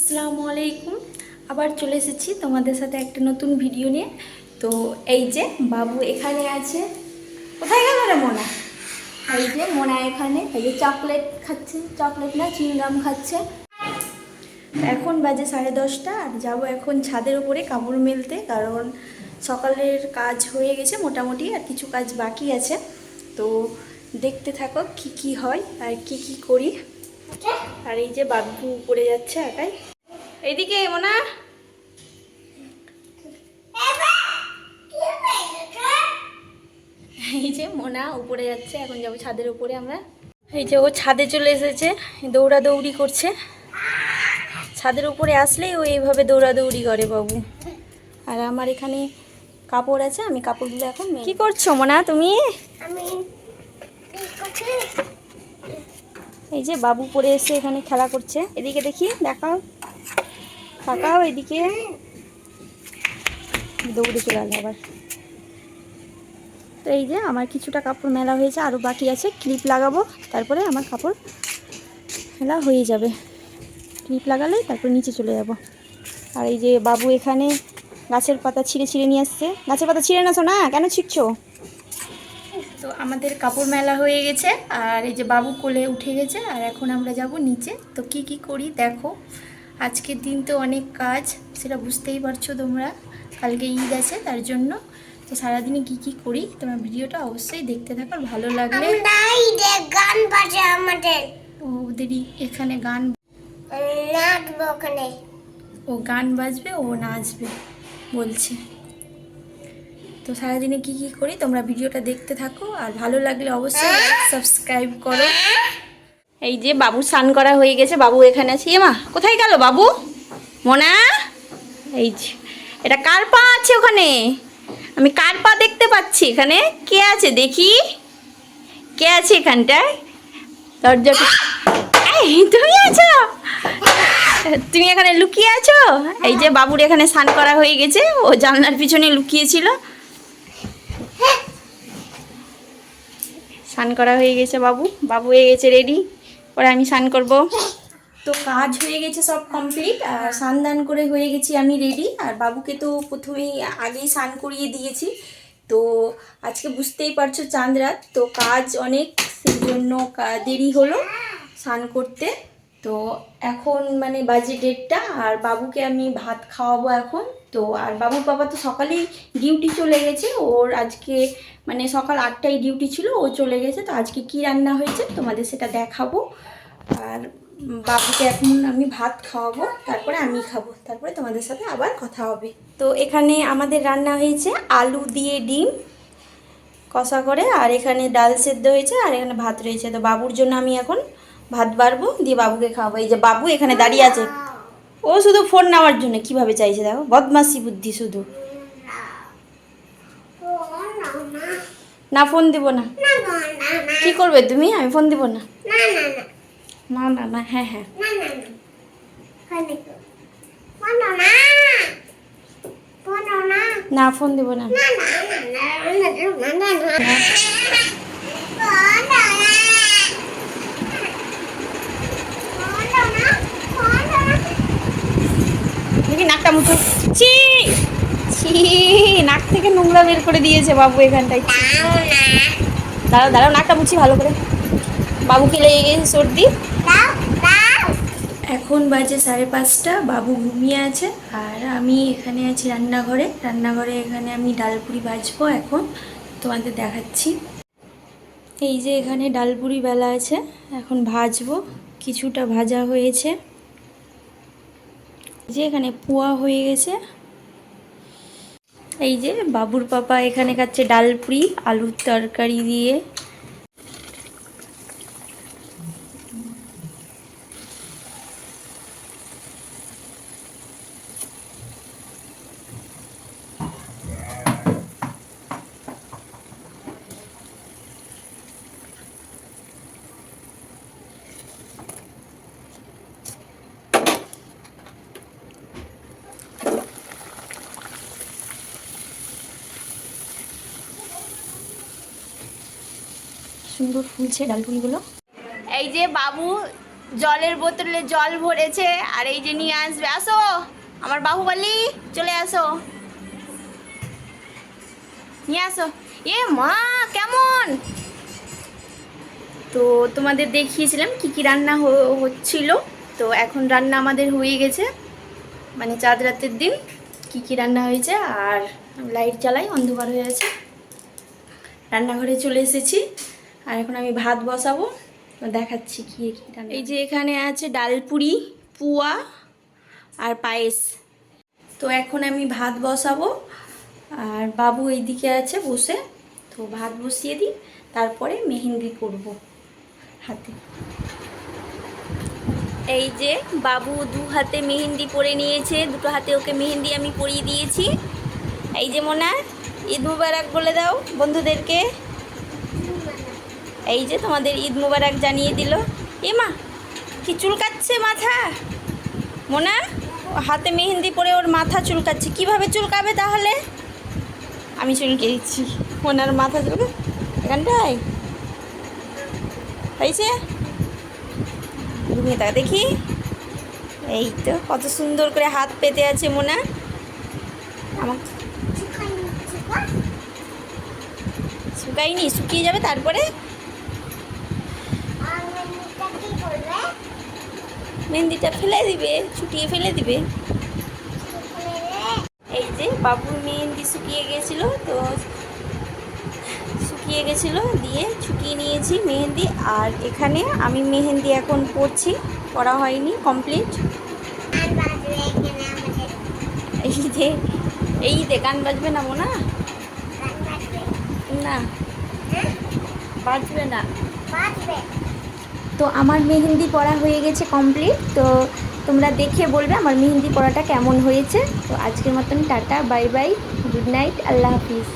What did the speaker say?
আসসালামু আলাইকুম। আবার চলে এসেছি তোমাদের সাথে একটা নতুন ভিডিও নিয়ে। তো এই যে বাবু এখানে আছে। কোথায় গেল রে মোনা? এই যে মোনা এখানে, এই যে চকলেট খাচ্ছে, চকলেট না চুইংগাম খাচ্ছে। এখন বাজে 10:30 আর যাবো এখন ছাদের উপরে কাপড় মেলতে, কারণ সকালের কাজ হয়ে গেছে মোটামুটি, আর কিছু কাজ বাকি আছে। তো দেখতে থাকো কি কি হয় আর কি কি করি। আর এই যে বাবু উপরে যাচ্ছে একাই। এইদিকে মোনা, এই যে মোনা উপরে যাচ্ছে, এখন যাবো ছাদের উপরে আমরা। এই যে ও ছাদে চলে এসেছে, দৌড়াদৌড়ি করছে। ছাদের উপরে আসলেই ও এইভাবে দৌড়াদৌড়ি করে বাবু। আর আমার এখানে কাপড় আছে, আমি কাপড়গুলো এখন কি করছো মোনা তুমি? এই যে বাবু পরে এসে এখানে খেলা করছে। এদিকে দেখি, দেখাও, তাকাও এদিকে। দৌড়ে চলে গেল আবার। তো এই যে আমার কিছুটা কাপড় মেলা হয়েছে, আরও বাকি আছে। ক্লিপ লাগাবো, তারপরে আমার কাপড় মেলা হয়ে যাবে। ক্লিপ লাগালে তারপর নিচে চলে যাব। আর এই যে বাবু এখানে গাছের পাতা ছিঁড়ে ছিঁড়ে নিয়ে আসছে। গাছের পাতা ছিঁড়ে নাছো না, কেন ছিঁড়ছো? তো আমাদের কাপড় মেলা হয়ে গেছে, আর এই যে বাবু কোলে উঠে গেছে, আর এখন আমরা যাব নিচে। তো কি কি করি দেখো। আজকের দিন তো অনেক কাজ, সেটা বুঝতেই পারছো তোমরা। কালকে ঈদ আছে, তার জন্য। তো সারাদিনে কি কি করি তোমরা ভিডিওটা অবশ্যই দেখতে থাকো, ভালো লাগলে। গান বাজে আমাদের। ওদেরই এখানে গান নাচবো ওখানে। ও গান বাজবে, ও নাচবে বলছে। তো সারাদিনে কি কি করি তোমরা ভিডিওটা দেখতে থাকো, আর ভালো লাগলে অবশ্যই সাবস্ক্রাইব করো। এই যে বাবু স্নান করা হয়ে গেছে, বাবু এখানে আছে। মা কোথায় গেল বাবু? মোনা, এই যে এটা কার পা আছে ওখানে? আমি কার পা দেখতে পাচ্ছি এখানে? কে আছে দেখি, কে আছে এখানটায়? দরজাটা, এই তুমি আছো? তুমি এখানে লুকিয়ে আছো? এই যে বাবুর এখানে স্নান করা হয়ে গেছে, ও জানলার পিছনে লুকিয়েছিল। স্নান করা হয়ে গেছে বাবু, বাবু হয়ে গেছে রেডি। পরে আমি স্নান করব। তো কাজ হয়ে গেছে সব কমপ্লিট, আর স্নান দান করে হয়ে গেছি আমি রেডি। আর বাবুকে তো প্রথমেই আগেই স্নান করিয়ে দিয়েছি। তো আজকে বুঝতেই পারছো চাঁদ রাত, তো কাজ অনেক, সেই জন্য দেরি হলো স্নান করতে। তো এখন মানে বাজে 1:30, আর বাবুকে আমি ভাত খাওয়াবো এখন। তো আর বাবুর বাবা তো সকালেই ডিউটি চলে গেছে, ওর আজকে মানে সকাল 8টায় ডিউটি ছিল, ও চলে গেছে। তো আজকে কি রান্না হয়েছে তোমাদের সেটা দেখাবো। আর বাবুকে এখন আমি ভাত খাওয়াবো, তারপরে আমি খাবো, তারপরে তোমাদের সাথে আবার কথা হবে। তো এখানে আমাদের রান্না হয়েছে আলু দিয়ে ডিম কষা করে, আর এখানে ডাল সেদ্ধ হয়েছে, আর এখানে ভাত রয়েছে। তো বাবুর জন্য আমি এখন ভাত বাড়বো, দিয়ে বাবুকে খাওয়াবো। এই যে বাবু এখানে দাঁড়িয়ে আছে, ও শুধু ফোন নেওয়ার জন্য কিভাবে চাইছে দেখো, বদমাসি বুদ্ধি শুধু। না ফোন দিব না। কি করবে তুমি? আমি ফোন দিব না। না না না, হ্যাঁ হ্যাঁ, না ফোন দিব না। দেখি নাকটা মুছো। ছি ছি, নাক থেকে নোংরা বের করে দিয়েছে বাবু এখানটায়। দাঁড়াও দাঁড়াও, নাকটা মুছি ভালো করে। বাবুকে লেগে গেছে সর্দি। এখন বাজে 5:30, বাবু ঘুমিয়ে আছে, আর আমি এখানে আছি রান্নাঘরে। রান্নাঘরে এখানে আমি ডালপুরি ভাজবো এখন, তোমাদের দেখাচ্ছি। এই যে এখানে ডালপুরি বেলা আছে, এখন ভাজবো। কিছুটা ভাজা হয়েছে, যে এখানে পোয়া হয়ে গেছে। এই যে বাবুর পাপা এখানে খাচ্ছে ডালপুরি আলুর তরকারি দিয়ে। সুন্দর ফুলছে ডালপুরিগুলো। এই যে বাবু জলের বোতলে জল ভরেছে আর এই যে নিয়ে আসবে। আসো আমার বাহুবলী, চলে আসো, নিয়ে আসো। এ মা কেমন, তো তোমাদের দেখিয়েছিলাম কি কি রান্না হচ্ছিল। তো এখন রান্না আমাদের হয়ে গেছে, মানে চাঁদ রাতের দিন কি কি রান্না হয়েছে। আর লাইট জ্বালাই, অন্ধকার হয়ে আছে, রান্নাঘরে চলে এসেছি। আর এখন আমি ভাত বসাবো, তো দেখাচ্ছি কি কি রান্না। এই যে এখানে আছে ডালপুরি, পুয়া আর পায়েস। তো এখন আমি ভাত বসাবো আর বাবু এইদিকে আছে বসে। তো ভাত বসিয়ে দিই, তারপরে মেহেন্দি করব হাতে। এই যে বাবু দু হাতে মেহেন্দি পরে নিয়েছে, দুটো হাতে ওকে মেহেন্দি আমি পরিয়ে দিয়েছি। এই যে মোনা, ঈদ মুবারক বলে দাও বন্ধুদেরকে। এই যে তোমাদের ঈদ মুবারক জানিয়ে দিল। এ মা কি চুলকাচ্ছে মাথা, মোনা হাতে মেহেন্দি পরে ওর মাথা চুলকাচ্ছে। কিভাবে চুলকাবে তাহলে, আমি চুলকে দিচ্ছি মোনার মাথা চুলকে এখানটায় হয়েছে। ঘুমিয়ে থাকা দেখি, এই তো কত সুন্দর করে হাত পেতে আছে মোনা। আমার শুকায়নি, শুকিয়ে যাবে তারপরে মেহেন্দিটা ফেলে দিবে, ছুটিয়ে ফেলে দিবে। এই যে বাবুর মেহেন্দি শুকিয়ে গেছিলো, তো শুকিয়ে গেছিলো দিয়ে ছুটিয়ে নিয়েছি মেহেন্দি। আর এখানে আমি মেহেন্দি এখন পরছি, পরা হয়নি কমপ্লিট। এই যে গান বাজবে না মোনা, না বাজবে না। তো আমার মেহেন্দি পরা হয়ে গেছে কমপ্লিট। তো তোমরা দেখে বলবে আমার মেহেন্দি পরাটা কেমন হয়েছে। তো আজকের মতন tata, bye bye, good night, আল্লাহ হাফিজ।